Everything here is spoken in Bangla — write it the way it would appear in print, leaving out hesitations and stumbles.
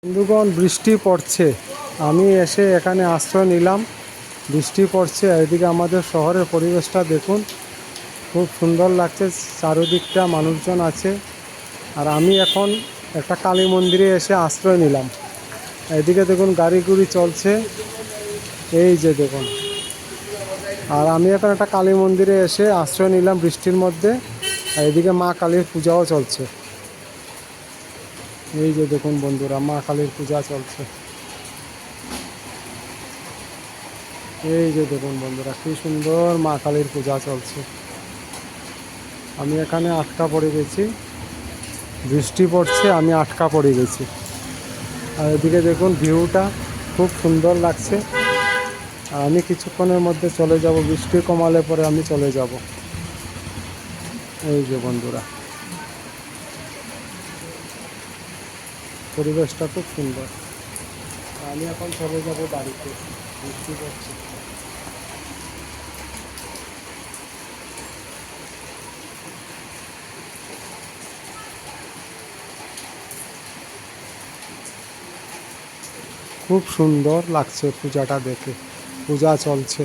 বন্ধুগণ, বৃষ্টি পড়ছে। আমি এসে এখানে আশ্রয় নিলাম। বৃষ্টি পড়ছে, এদিকে আমাদের শহরের পরিবেশটা দেখুন, খুব সুন্দর লাগছে। চারিদিকটা মানুষজন আছে। আর আমি এখন একটা কালী মন্দিরে এসে আশ্রয় নিলাম। এদিকে দেখুন গাড়ি গুড়ি চলছে, এই যে দেখুন। আর আমি এখন একটা কালী মন্দিরে এসে আশ্রয় নিলাম বৃষ্টির মধ্যে। আর এদিকে মা কালীর পূজাও চলছে। এই যে দেখুন বন্ধুরা, মা কালীর পূজা চলছে। এই যে দেখুন বন্ধুরা, কি সুন্দর মা কালীর পূজা চলছে। আমি এখানে আটকা পড়ে গেছি, বৃষ্টি পড়ছে, আমি আটকা পড়ে গেছি। আর এদিকে দেখুন ভিউটা খুব সুন্দর লাগছে। আর আমি কিছুক্ষণের মধ্যে চলে যাব, বৃষ্টি কমালে পরে আমি চলে যাব। এই যে বন্ধুরা, পরিবেশটা খুব সুন্দর। আমি এখন চলে যাব বাড়িতে, বৃষ্টি পড়ছে। খুব সুন্দর লাগছে পূজাটা দেখে, পূজা চলছে।